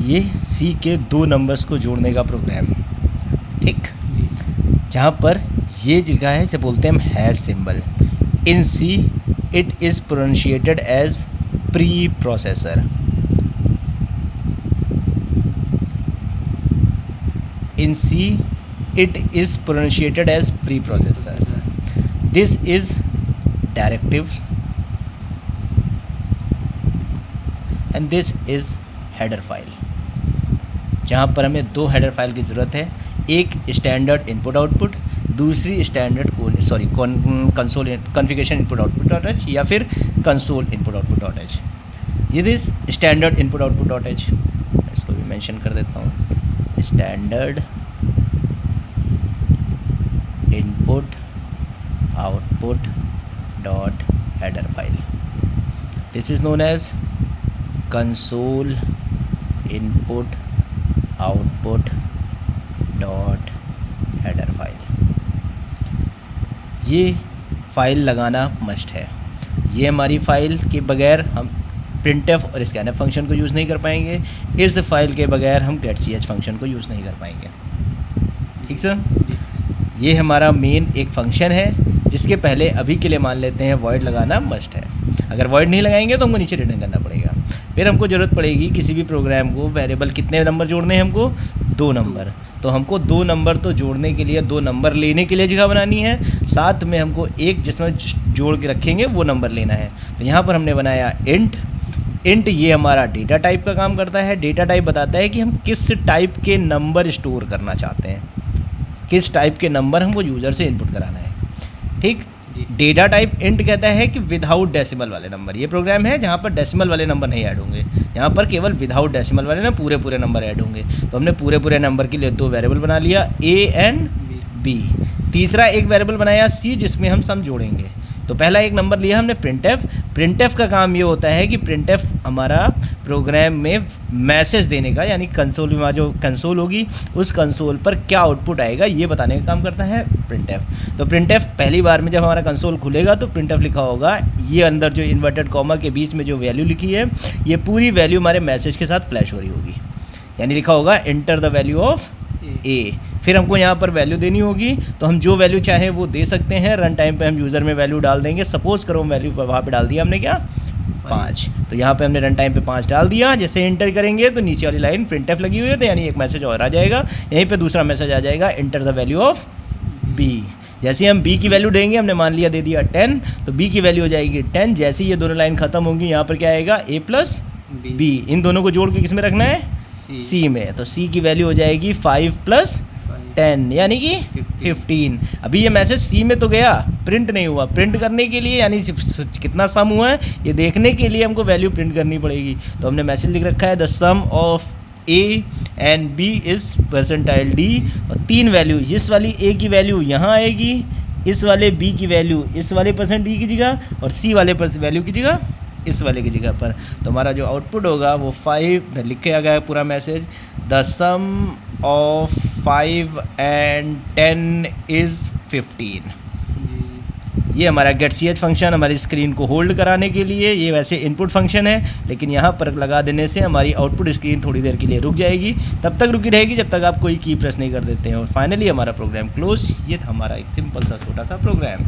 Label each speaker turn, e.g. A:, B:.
A: ये सी के दो नंबर्स को जोड़ने का प्रोग्राम, ठीक, जहाँ पर ये जगह है इसे बोलते हैं हम hash symbol. In C it is pronunciated as preprocessor. In C it is pronunciated as preprocessors. This is directives and this is header file, जहाँ पर हमें दो हेडर फाइल की ज़रूरत है, एक स्टैंडर्ड इनपुट आउटपुट, दूसरी standard console configuration input output dot H या फिर console input output dot H. ये this standard input output dot H, इसको भी मेंशन कर देता हूँ, standard input output dot header file. This is known as console input output dot header file. ये file लगाना मस्ट है। ये हमारी फ़ाइल के बगैर हम printf और scanf फंक्शन को यूज़ नहीं कर पाएंगे। इस फाइल के बगैर हम getch फंक्शन को यूज़ नहीं कर पाएंगे। ठीक सर, ये हमारा मेन एक फंक्शन है जिसके पहले अभी के लिए मान लेते हैं void लगाना मस्ट है। अगर void नहीं लगाएंगे तो हमको नीचे रिटर्न करना पड़ेगा। फिर हमको ज़रूरत पड़ेगी किसी भी प्रोग्राम को वेरिएबल कितने नंबर जोड़ने हैं, हमको 2 नंबर। तो हमको 2 नंबर तो जोड़ने के लिए 2 नंबर लेने के लिए जगह बनानी है, साथ में हमको एक जिसमें जोड़ के रखेंगे वो नंबर लेना है। तो यहाँ पर हमने बनाया इंट ये हमारा डेटा टाइप का काम करता है। डेटा टाइप बताता है कि हम किस टाइप के नंबर स्टोर करना चाहते हैं, किस टाइप के नंबर हमको यूज़र से इनपुट कराना है। ठीक, डेटा टाइप इंट कहता है कि विदाउट डेसिमल वाले नंबर। ये प्रोग्राम है जहाँ पर डेसिमल वाले नंबर नहीं ऐड होंगे, यहाँ पर केवल विदाउट डेसिमल वाले ना पूरे नंबर ऐड होंगे। तो हमने पूरे नंबर के लिए 2 वेरिएबल बना लिया, ए एंड बी। तीसरा एक वेरिएबल बनाया सी जिसमें हम सम जोड़ेंगे। तो पहला एक नंबर लिया हमने प्रिंटफ का काम ये होता है कि प्रिंटफ हमारा प्रोग्राम में मैसेज देने का, यानी कंसोल में जो कंसोल होगी उस कंसोल पर क्या आउटपुट आएगा ये बताने का काम करता है प्रिंटफ। तो प्रिंटफ पहली बार में जब हमारा कंसोल खुलेगा तो प्रिंटफ लिखा होगा, ये अंदर जो इन्वर्टेड कॉमा के बीच में जो वैल्यू लिखी है ये पूरी वैल्यू हमारे मैसेज के साथ फ्लैश हो रही होगी, यानी लिखा होगा एंटर द वैल्यू ऑफ ए। फिर हमको यहाँ पर वैल्यू देनी होगी, तो हम जो वैल्यू चाहें वो दे सकते हैं। रन टाइम पे हम यूज़र में वैल्यू डाल देंगे। सपोज़ करो वैल्यू पर वहाँ पे डाल दिया हमने क्या 5, तो यहाँ पे हमने रन टाइम पे 5 डाल दिया। जैसे एंटर करेंगे तो नीचे वाली लाइन प्रिंटफ लगी हुई है, तो यानी एक मैसेज और आ जाएगा। यहीं पे दूसरा मैसेज आ जाएगा, enter the value of B. जैसे हम बी की वैल्यू देंगे, हमने मान लिया दे दिया 10, तो बी की वैल्यू हो जाएगी 10। जैसे ही ये दोनों लाइन खत्म होंगी यहाँ पर क्या आएगा, ए प्लस बी। इन दोनों को जोड़ के किस में रखना है, सी में। तो सी की वैल्यू हो जाएगी 5 + 10 यानी कि 15। अभी ये मैसेज सी में तो गया, प्रिंट नहीं हुआ। प्रिंट करने के लिए यानी कितना सम हुआ है ये देखने के लिए हमको वैल्यू प्रिंट करनी पड़ेगी। तो हमने मैसेज लिख रखा है the sum of A and B is percentile D. और 3 वैल्यू, इस वाली ए की वैल्यू यहाँ आएगी, इस वाले बी की वैल्यू इस वाले % डी की जगह, और सी वाले वैल्यू की जगह इस वाले की जगह पर। तो हमारा जो आउटपुट होगा वो 5 लिखा गया है पूरा message, the sum of 5 and 10 is 15। ये हमारा getch फंक्शन हमारी स्क्रीन को होल्ड कराने के लिए, ये वैसे इनपुट फंक्शन है लेकिन यहाँ पर लगा देने से हमारी आउटपुट स्क्रीन थोड़ी देर के लिए रुक जाएगी। तब तक रुकी रहेगी जब तक आप कोई की प्रेस नहीं कर देते हैं। और फाइनली हमारा प्रोग्राम क्लोज। ये था हमारा एक सिंपल सा छोटा सा प्रोग्राम।